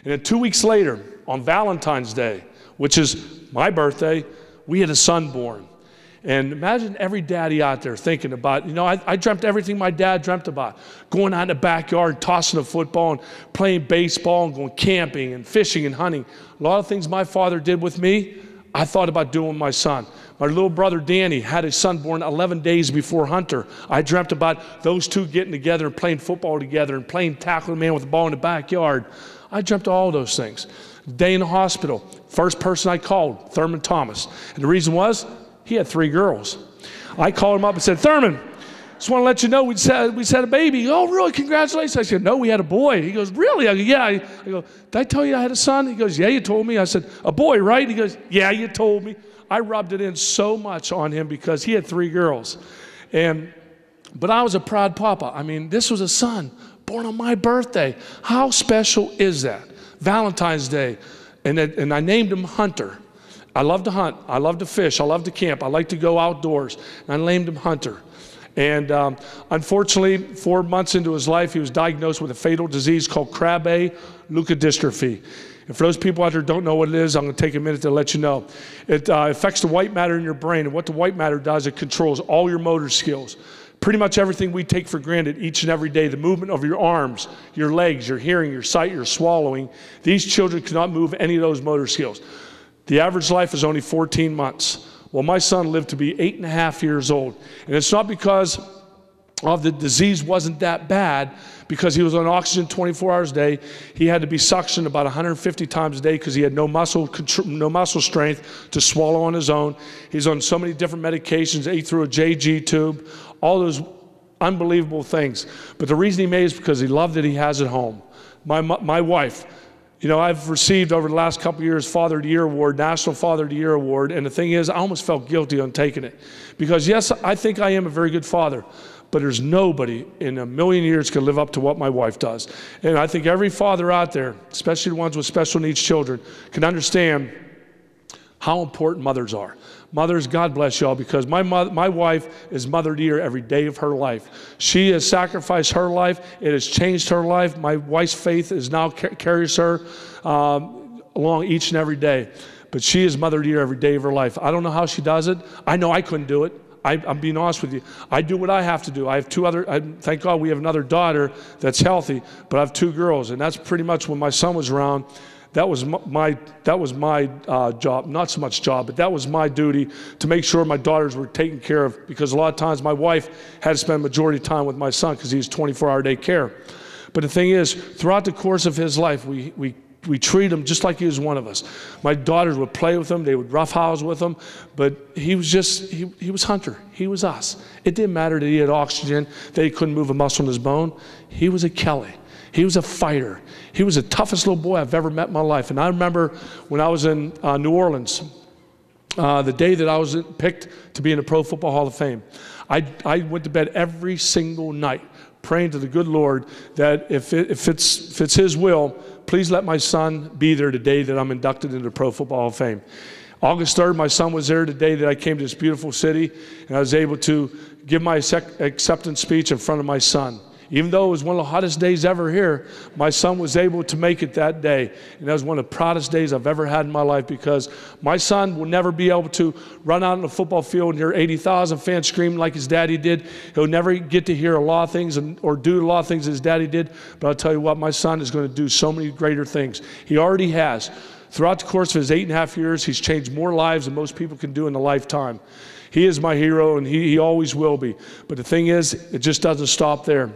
And then 2 weeks later, on Valentine's Day, which is my birthday, we had a son born. And imagine every daddy out there thinking about, you know, I dreamt everything my dad dreamt about. Going out in the backyard, tossing a football and playing baseball and going camping and fishing and hunting. A lot of things my father did with me, I thought about doing with my son. My little brother Danny had his son born 11 days before Hunter. I dreamt about those two getting together and playing football together and playing tackle man with a ball in the backyard. I dreamt of all those things. Day in the hospital, first person I called, Thurman Thomas. And the reason was, he had 3 girls. I called him up and said, Thurman, just want to let you know we just had a baby. Oh, really? Congratulations. I said, no, we had a boy. He goes, really? I go, yeah. I go, did I tell you I had a son? He goes, yeah, you told me. I said, a boy, right? He goes, yeah, you told me. I rubbed it in so much on him because he had 3 girls. But I was a proud papa. I mean, this was a son born on my birthday. How special is that? Valentine's Day. And I named him Hunter. I love to hunt. I love to fish. I love to camp. I like to go outdoors. And I named him Hunter. And unfortunately, 4 months into his life, he was diagnosed with a fatal disease called Krabbe leukodystrophy. And for those people out there who don't know what it is, I'm going to take a minute to let you know. It affects the white matter in your brain. And what the white matter does, it controls all your motor skills. Pretty much everything we take for granted each and every day, the movement of your arms, your legs, your hearing, your sight, your swallowing. These children cannot move any of those motor skills. The average life is only 14 months. Well, my son lived to be 8.5 years old. And it's not because of the disease wasn't that bad, because he was on oxygen 24 hours a day. He had to be suctioned about 150 times a day because he had no muscle strength to swallow on his own. He's on so many different medications, ate through a JG tube, all those unbelievable things. But the reason he made it is because he loved it he has at home. My wife, you know, I've received over the last couple of years Father of the Year Award, National Father of the Year Award, and the thing is, I almost felt guilty on taking it. Because yes, I think I am a very good father, but there's nobody in a million years can live up to what my wife does. And I think every father out there, especially the ones with special needs children, can understand how important mothers are. Mothers, God bless y'all, because my wife is Mother of the Year every day of her life. She has sacrificed her life. It has changed her life. My wife's faith is now carries her along each and every day. But she is Mother of the Year every day of her life. I don't know how she does it. I know I couldn't do it. I'm being honest with you. I do what I have to do. I have 2 other, thank God we have another daughter that's healthy, but I have 2 girls. And that's pretty much when my son was around. That was my job, not so much job, but that was my duty to make sure my daughters were taken care of, because a lot of times my wife had to spend majority of time with my son because he was 24-hour-day care. But the thing is, throughout the course of his life, we treat him just like he was one of us. My daughters would play with him, they would roughhouse with him, but he was just, he was Hunter. He was us. It didn't matter that he had oxygen, that he couldn't move a muscle in his bone. He was a Kelly. He was a fighter. He was the toughest little boy I've ever met in my life. And I remember when I was in New Orleans, the day that I was picked to be in the Pro Football Hall of Fame, I went to bed every single night praying to the good Lord that if it's His will, please let my son be there the day that I'm inducted into the Pro Football Hall of Fame. August 3rd, my son was there the day that I came to this beautiful city, and I was able to give my acceptance speech in front of my son. Even though it was one of the hottest days ever here, my son was able to make it that day. And that was one of the proudest days I've ever had in my life, because my son will never be able to run out on the football field and hear 80,000 fans screaming like his daddy did. He'll never get to hear a lot of things or do a lot of things his daddy did. But I'll tell you what, my son is going to do so many greater things. He already has. Throughout the course of his 8.5 years, he's changed more lives than most people can do in a lifetime. He is my hero, and he always will be. But the thing is, it just doesn't stop there.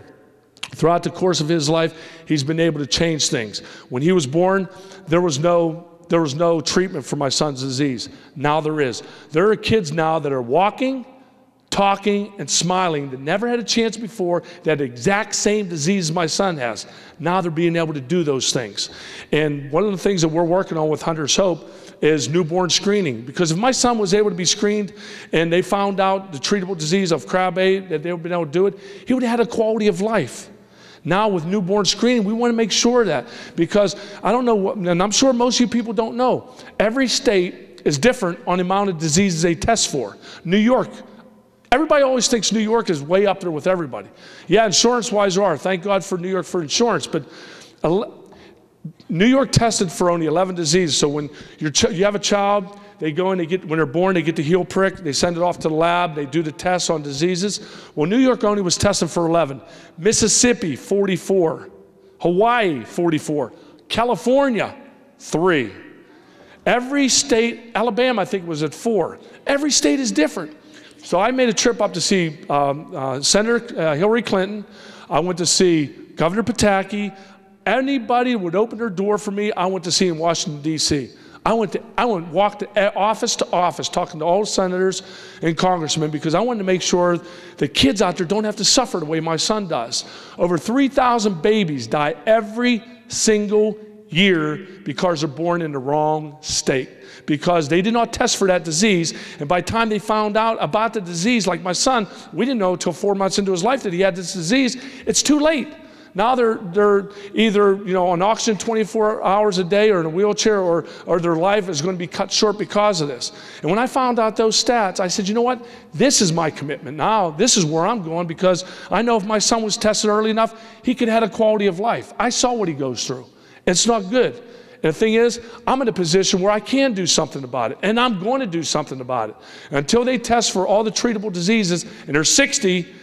Throughout the course of his life, he's been able to change things. When he was born, there was no treatment for my son's disease. Now there is. There are kids now that are walking, talking, and smiling that never had a chance before, that exact same disease my son has. Now they're being able to do those things. And one of the things that we're working on with Hunter's Hope is newborn screening. Because if my son was able to be screened and they found out the treatable disease of Krabbe, that they would have been able to do it, he would have had a quality of life. Now with newborn screening, we want to make sure of that, because I don't know what, and I'm sure most of you people don't know, every state is different on the amount of diseases they test for. New York, everybody always thinks New York is way up there with everybody. Yeah, insurance-wise there are. Thank God for New York for insurance, but New York tested for only 11 diseases. So when you have a child, they go and when they're born, they get the heel prick, they send it off to the lab, they do the tests on diseases. Well, New York only was testing for 11. Mississippi, 44. Hawaii, 44. California, 3. Every state, Alabama, I think, was at 4. Every state is different. So I made a trip up to see Senator Hillary Clinton. I went to see Governor Pataki. Anybody would open their door for me, I went to see in Washington, D.C. I walked office to office talking to all the senators and congressmen because I wanted to make sure the kids out there don't have to suffer the way my son does. Over 3,000 babies die every single year because they're born in the wrong state, because they did not test for that disease. And by the time they found out about the disease, like my son, we didn't know until 4 months into his life that he had this disease. It's too late. Now they're either on oxygen 24 hours a day or in a wheelchair, or their life is going to be cut short because of this. And when I found out those stats, I said, you know what? This is my commitment. Now this is where I'm going, because I know if my son was tested early enough, he could have a quality of life. I saw what he goes through. It's not good. And the thing is, I'm in a position where I can do something about it, and I'm going to do something about it. Until they test for all the treatable diseases, and they're 60,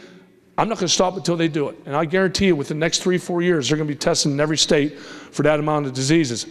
I'm not going to stop until they do it. And I guarantee you within the next 3-4 years, they're going to be testing in every state for that amount of diseases.